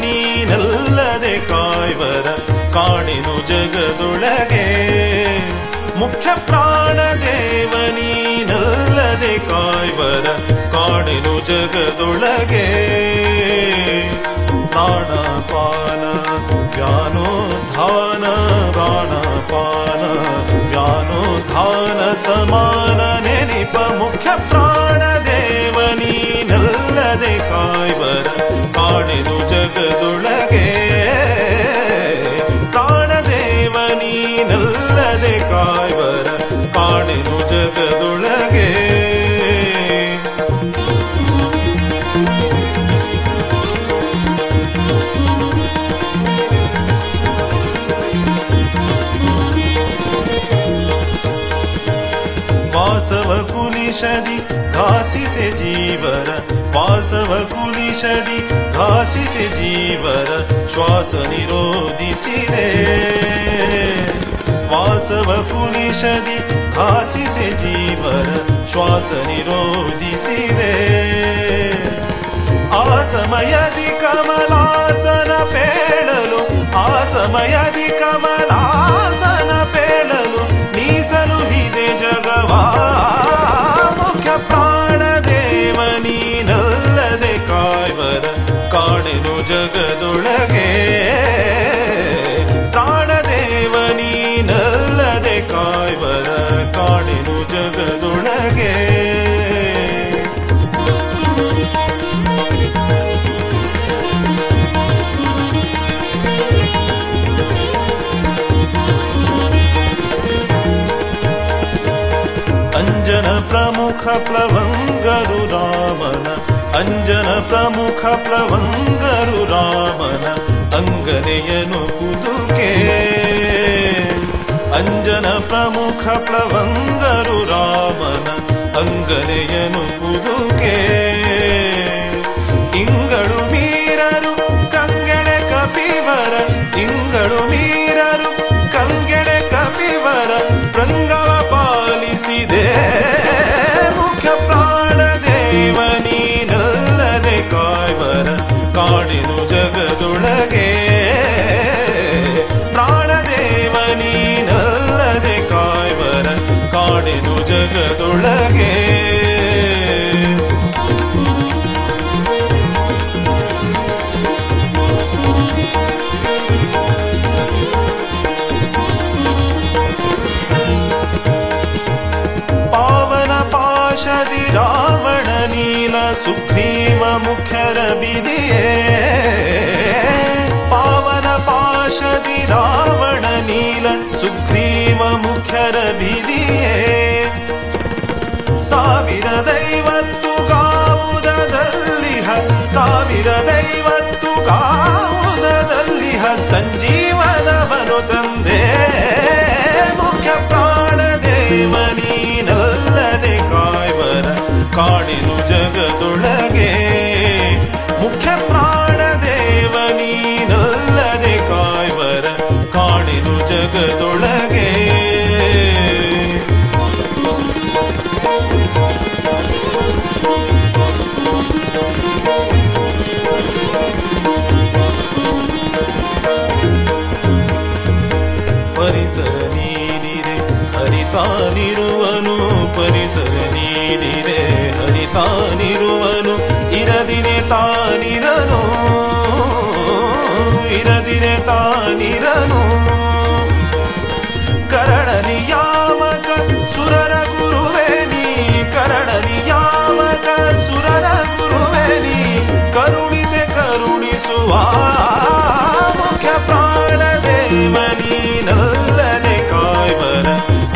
ಪ್ರಾಣದೇವನೀನಲ್ಲದೆ ಕಾಯ್ವರ ಕಾಣೆನು ಜಗದೊಳಗೆ. ಮುಖ್ಯ ಪ್ರಾಣದೇವನೀನಲ್ಲದೆ ಕಾಯ್ವರ ಕಾಣೆನು ಜಗದೊಳಗೆ. ಪ್ರಾಣಪಾನ ವ್ಯಾನೋದ್ಧಾನ ಪ್ರಾಣಪಾನ ವ್ಯಾನೋದ್ಧಾನ ಸಮಾನ ನೆನಿಪ ಮುಖ್ಯ ಪ್ರಾಣದೇವನೀನಲ್ಲದೆ ಕಾಯ್ವರ ಕಾಣೆನು ಜಗದೊಳಗೆ. ಪ್ರಾಣದೇವನೀನಲ್ಲದೆ ಕಾಯ್ವರ ಕಾಣೆನು ಜಗದೊಳಗೆ. ವಾಸವ ಕುಲಿಶದಿ ಘಾಸಿಸೆ ಜೀವರ ವಾಸವ ಕುಲಿಶದಿ ಘಾಸಿಸೆ ಜೀವರ ಶ್ವಾಸ ನಿರೋಧಿಸಿದೆ. ವಾಸವ ಕುಲಿಶದಿ ಘಾಸಿಸೆ ಜೀವರ ಶ್ವಾಸ ನಿರೋಧಿಸಿದೆ. ಆ ಸಮಯದಿ ಕಮಲಾಸನ ಪೇಳಲು ಆ ಸಮಯದಿ ಕಮಲಾಸನ ಪೇಳಲು ನೀಸಲು ಹಿದೆ ಜಗವಾ. ಮುಖ್ಯ ಪ್ರಾಣದೇವನೀನಲ್ಲದೆ ಕಾಯ್ವರ ಕಾಣೆನು ಜಗದೊಳಗೆ. ಪ್ರಾಣದೇವನೀನಲ್ಲದೆ ಕಾಯ್ವರ ಕಾಣೆನು ಜಗದೊಳಗೆ. ಅಂಜನ ಪ್ರಮುಖ ಪ್ಲವಂಗರು ರಾಮನ ಅಂಜನ ಪ್ರಮುಖ ಪ್ಲವಂಗರು ರಾಮನ ಅಂಗನೆಯನು ಕುದುಕೆ. ಅಂಜನ ಪ್ರಮುಖ ಪ್ಲವಂಗರು ರಾಮನ ಅಂಗನೆಯನು ಕುದುಕೆ. ಇಂಗಳು ಮೀರರು ಕಂಗೆಡೆ ಕಪಿವರ ಇಂಗಳು ಮೀರರು ಕಂಗೆಡೆ ಕಪಿವರ ಪೃಂಗವ ಪಾಲಿಸಿದೆ. ಮುಖ್ಯ ಪ್ರಾಣದೇವನೀನಲ್ಲದೆ ಕಾಯ್ವರ ಕಾಣೆನು ಜಗದೊಳಗೆ. ಪ್ರಾಣದೇವನೀನಲ್ಲದೆ ಕಾಯ್ವರ ಕಾಣೆನು ಜಗದೊಳಗೆ. ಪಾಶದಿ ರಾವಣ ನೀಲ ಸುಗ್ರೀವ ಮುಖ್ಯರ ಬಿದಿಯೇ. ಪಾವನ ಪಾಶದಿ ರಾವಣ ನೀಲ ಸುಗ್ರೀವ ಮುಖ್ಯರ ಬಿದಿಯೇ. ಸಾವಿರದೈವತ್ತು ಗಾವುದಲ್ಲಿಹ ಸಾವಿರದೈವತ್ತು ಗಾವುದಲ್ಲಿಹ ಸಂಜೀವನವನು ತಂದೆ. ಮುಖ್ಯ ಪ್ರಾಣದೇವನೀನಲ್ಲದೆ ಕಾಯ್ವರ ಕಾಣೆನು ಜಗದೊಳಗೆ. ಮುಖ್ಯ ಪ್ರಾಣದೇವನೀನಲ್ಲದೆ ಕಾಯ್ವರ ಕಾಣೆನು ಜಗದೊಳಗೆ. ಪರಿಸರ ನೀಡಿದೆ ಹರಿತಾನಿರುವನು ಪರಿಸರ ನೀಡಿದೆ ಹರಿತಾನಿರುವನು. ಇರದಿರೆ ತಾನಿರನು ಇರದಿರೆ ತಾನಿರನು. ಕರಣ ನಿಯಾಮಕ ಸುರರ ಗುರುವೇ ನೀ ಕರಣ ನಿಯಾಮಕ ಸುರರ ಗುರುವೇ ನೀ ಕರುಣಿಸೆ ಕರುಣಿಸುವ. ಮುಖ್ಯ ಪ್ರಾಣದೇವನೀನಲ್ಲದೆ ಕಾಯ್ವರ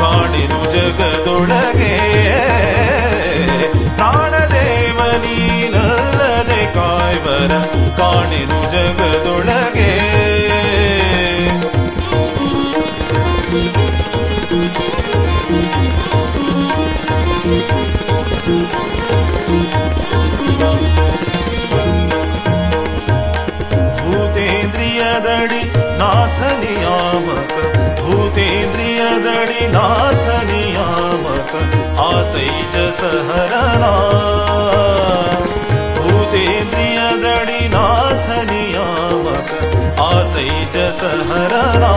ಕಾಣೆನು ಜಗದೊಳಗೆ. ಪ್ರಾಣದೇವನೀನಲ್ಲದೆ ಕಾಯ್ವರ ಕಾಣೆನು ಜಗದೊಳಗೆ. ಭೂತೇಂದ್ರಿಯದಡಿ ನಾಥ ನಿಯಾಮಕ ಭೂತೇಂದ್ರಿಯದಡಿ नाथ नियामक आतैजस हरणा भूतेन्द्रियदडि नाथ नियामक आतैजस हरणा